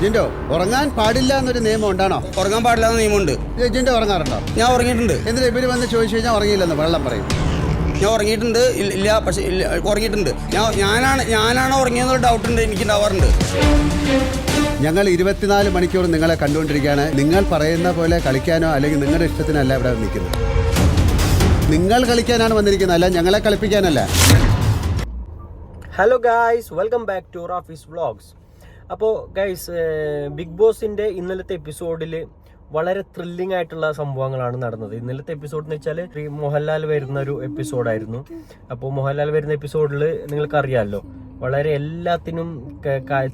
ജിൻഡോ, ഉറങ്ങാൻ പാടില്ല എന്നൊരു നിയമം ഉണ്ടാണോ? ഉറങ്ങാൻ പാടില്ല എന്ന നിയമമുണ്ട്. ജിൻഡോ ഉറങ്ങാറുണ്ടോ? ഞാൻ ഉറങ്ങിയിട്ടുണ്ട്. എന്തിനാ ഇവര് വന്ന് ചോദിച്ചു കഴിഞ്ഞാൽ ഉറങ്ങിയില്ലെന്ന് വെള്ളം പറയും? ഞാൻ ഉറങ്ങിയിട്ടുണ്ട്. ഇല്ല, പക്ഷേ ഉറങ്ങിയിട്ടുണ്ട്. ഞാനാണോ ഉറങ്ങിയെന്നുള്ള ഡൗട്ട് ഉണ്ട്, എനിക്ക് ഉണ്ടാവാറുണ്ട്. ഞങ്ങൾ 24 മണിക്കൂർ നിങ്ങളെ കണ്ടുകൊണ്ടിരിക്കുകയാണ്. നിങ്ങൾ പറയുന്ന പോലെ കളിക്കാനോ അല്ലെങ്കിൽ നിങ്ങളുടെ ഇഷ്ടത്തിനല്ല ഇവിടെ നിൽക്കുന്നത്. നിങ്ങൾ കളിക്കാനാണ് വന്നിരിക്കുന്നത്, അല്ല ഞങ്ങളെ കളിപ്പിക്കാനല്ല. Hello guys, welcome back to Rafi's vlogs. അപ്പോൾ ഗൈസ്, ബിഗ് ബോസിൻ്റെ ഇന്നലത്തെ എപ്പിസോഡിൽ വളരെ ത്രില്ലിംഗ് ആയിട്ടുള്ള സംഭവങ്ങളാണ് നടന്നത്. ഇന്നലത്തെ എപ്പിസോഡ് എന്ന് വെച്ചാൽ മോഹൻലാൽ വരുന്ന ഒരു എപ്പിസോഡായിരുന്നു. അപ്പോൾ മോഹൻലാൽ വരുന്ന എപ്പിസോഡിൽ നിങ്ങൾക്കറിയാമല്ലോ, വളരെ എല്ലാത്തിനും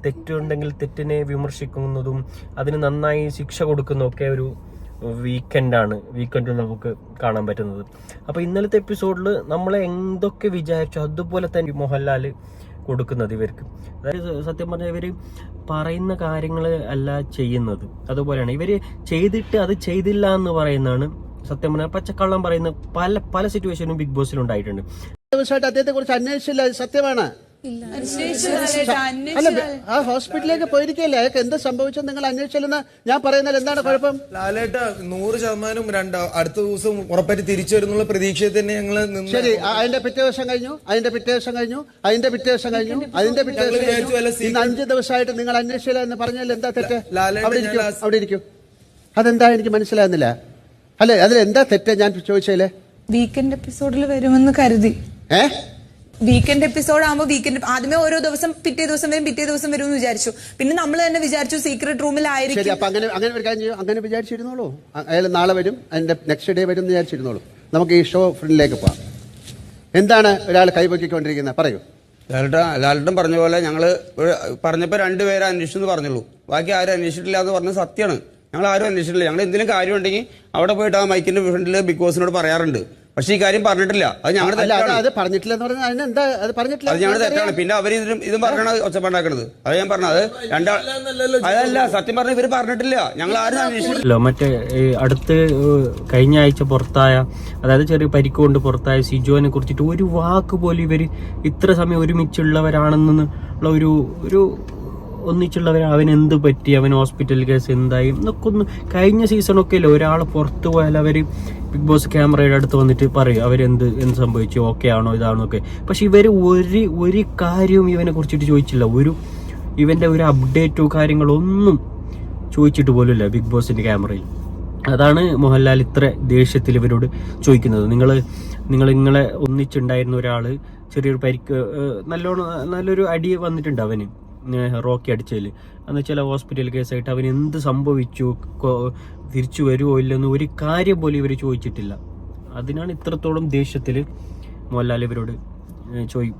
തെറ്റുണ്ടെങ്കിൽ തെറ്റിനെ വിമർശിക്കുന്നതും അതിന് നന്നായി ശിക്ഷ കൊടുക്കുന്നതൊക്കെ ഒരു വീക്കെൻഡിൽ നമുക്ക് കാണാൻ പറ്റുന്നത്. അപ്പോൾ ഇന്നലത്തെ എപ്പിസോഡിൽ നമ്മളെ എന്തൊക്കെ വിചാരിച്ചു അതുപോലെ തന്നെ മോഹൻലാൽ കൊടുക്കുന്നത് ഇവർക്ക്. അതായത് സത്യം പറഞ്ഞാൽ ഇവർ പറയുന്ന കാര്യങ്ങൾ അല്ല ചെയ്യുന്നത്. അതുപോലെയാണ് ഇവർ ചെയ്തിട്ട് അത് ചെയ്തില്ല എന്ന് പറയുന്നതാണ് സത്യം പറഞ്ഞാൽ പച്ചക്കള്ളം പറയുന്ന പല സിറ്റുവേഷനും ബിഗ് ബോസിൽ ഉണ്ടായിട്ടുണ്ട്. അദ്ദേഹത്തെ കുറിച്ച് അന്വേഷിച്ചില്ല, സത്യമാണ്. അല്ല, ആ ഹോസ്പിറ്റലിലേക്ക് പോയിരിക്കല്ലേ, അയാൾക്ക് എന്ത് സംഭവിച്ചത് നിങ്ങൾ അന്വേഷിച്ചില്ലെന്ന് ഞാൻ പറയുന്നത് എന്താണ് കുഴപ്പം? ലാലേട്ട 100% അടുത്ത ദിവസം ഉറപ്പായിട്ട് തിരിച്ചു വരുന്നുള്ള പ്രതീക്ഷയിൽ തന്നെ ഞങ്ങള്. ശരി, അതിന്റെ പിറ്റേ ദിവസം കഴിഞ്ഞു, അതിന്റെ പിറ്റേ ദിവസം കഴിഞ്ഞു, അതിന്റെ പിറ്റേ ദിവസം കഴിഞ്ഞു, അതിന്റെ പിറ്റേ ദിവസം. ഇന്ന് 5 ദിവസമായിട്ട് നിങ്ങൾ അന്വേഷിച്ചില്ല എന്ന് പറഞ്ഞാൽ എന്താ തെറ്റ്? അവിടെ ഇരിക്കും. അതെന്താ എനിക്ക് മനസ്സിലാകുന്നില്ല. അല്ലെ, അതിലെന്താ തെറ്റ് ഞാൻ ചോദിച്ചേലേ? വീക്കെൻഡ് എപ്പിസോഡിൽ വരുമെന്ന് കരുതി. വീക്കെൻഡ് എപ്പിസോഡ് ആകുമ്പോൾ വീക്കെൻഡ് ആദ്യമേ ഓരോ ദിവസം പിറ്റേ ദിവസം വരും എന്ന് വിചാരിച്ചു. പിന്നെ നമ്മൾ തന്നെ വിചാരിച്ചു സീക്രട്ട് റൂമിലായിരിക്കും. ശരി, അപ്പൊ അങ്ങനെ ഒരു കാര്യം ചെയ്യും, അങ്ങനെ വിചാരിച്ചിരുന്നോളൂ. അയാൾ നാളെ വരും, അതിന്റെ നെക്സ്റ്റ് ഡേ വരും എന്ന് വിചാരിച്ചിരുന്നോളൂ. നമുക്ക് ഈ ഷോ ഫ്രണ്ടിലേക്ക് പോവാം. എന്താണ് ഒരാൾ കൈപൊക്കിക്കൊണ്ടിരിക്കുന്നത്? പറയൂ. ലാലേട്ടൻ പറഞ്ഞ പോലെ ഞങ്ങൾ പറഞ്ഞപ്പോൾ 2 പേരെ അന്വേഷിച്ചു എന്ന് പറഞ്ഞുള്ളൂ. ബാക്കി ആരും അന്വേഷിച്ചിട്ടില്ല എന്ന് പറഞ്ഞത് സത്യമാണ്. ഞങ്ങൾ ആരും അന്വേഷിച്ചിട്ടില്ല. ഞങ്ങൾ എന്തെങ്കിലും കാര്യം ഉണ്ടെങ്കിൽ അവിടെ പോയിട്ട് ആ മൈക്കിന്റെ ഫ്രണ്ടിൽ ബിഗ് ബോസിനോട് പറയാറുണ്ട്. പക്ഷേ ഈ കാര്യം പറഞ്ഞിട്ടില്ല. അത് ഞങ്ങളുടെ തെറ്റാണ്. പിന്നെ അവർ ഇതും പറഞ്ഞാണ് ഒച്ചപ്പാണ്ടാക്കണത്. അത് ഞാൻ പറഞ്ഞത് അതല്ല, സത്യം പറഞ്ഞ ഇവര് പറഞ്ഞിട്ടില്ല. ഞങ്ങൾ ആരും അന്വേഷിച്ചിട്ടില്ല. മറ്റേ അടുത്ത് കഴിഞ്ഞ ആഴ്ച പുറത്തായ, അതായത് ചെറിയ പരിക്കുകൊണ്ട് പുറത്തായ സിജോനെ കുറിച്ചിട്ട് ഒരു വാക്ക് പോലും ഇവര് ഇത്ര സമയം ഒരുമിച്ചുള്ളവരാണെന്നുള്ള ഒരു ഒന്നിച്ചുള്ളവർ, അവൻ എന്ത് പറ്റി, അവൻ ഹോസ്പിറ്റൽ കേസ് എന്തായി എന്നൊക്കെ ഒന്ന് കഴിഞ്ഞ സീസണൊക്കെ അല്ലേ ഒരാൾ പുറത്തു പോയാൽ അവർ ബിഗ് ബോസ് ക്യാമറയുടെ അടുത്ത് വന്നിട്ട് പറയും അവരെന്ത് സംഭവിച്ചു, ഓക്കെ ആണോ ഇതാണോ ഒക്കെ. പക്ഷെ ഇവർ ഒരു കാര്യവും ഇവനെ കുറിച്ചിട്ട് ചോദിച്ചില്ല. ഇവന്റെ ഒരു അപ്ഡേറ്റോ കാര്യങ്ങളോ ഒന്നും ചോദിച്ചിട്ട് പോലുമില്ല ബിഗ് ബോസിന്റെ ക്യാമറയിൽ. അതാണ് മോഹൻലാൽ ഇത്ര ദേഷ്യത്തിൽ ഇവരോട് ചോദിക്കുന്നത്. നിങ്ങളെ ഒന്നിച്ചുണ്ടായിരുന്ന ഒരാള് ചെറിയൊരു പരിക്ക്, നല്ലൊരു അടി വന്നിട്ടുണ്ട് അവന്, റോക്കി അടിച്ചതിൽ. എന്ന് വെച്ചാൽ ഹോസ്പിറ്റൽ കേസായിട്ട് അവന് എന്ത് സംഭവിച്ചു, തിരിച്ചു വരുമോ ഇല്ലെന്ന് ഒരു കാര്യം പോലും ഇവർ ചോദിച്ചിട്ടില്ല. അതിനാണ് ഇത്രത്തോളം ദേഷ്യത്തിൽ മോഹൻലാൽ ഇവരോട്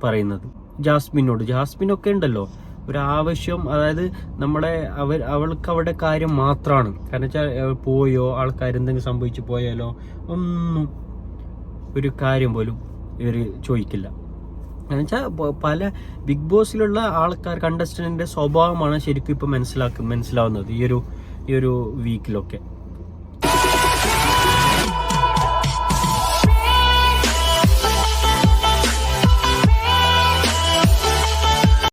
പറയുന്നത്. ജാസ്മിനൊക്കെ ഉണ്ടല്ലോ ഒരാവശ്യം, അതായത് അവൾക്ക് അവിടെ കാര്യം മാത്രമാണ്. കാരണം വെച്ചാൽ പോയോ, ആൾക്കാർ എന്തെങ്കിലും സംഭവിച്ചു പോയാലോ ഒന്നും ഒരു കാര്യം പോലും ഇവർ ചോദിക്കില്ല. എന്നുവെച്ചാൽ പല ബിഗ് ബോസിലുള്ള ആൾക്കാർ കണ്ടസ്റ്റന്റിന്റെ സ്വഭാവമാണ് ശരിക്കും ഇപ്പൊ മനസ്സിലാവുന്നത് ഈ ഒരു വീക്കിലൊക്കെ.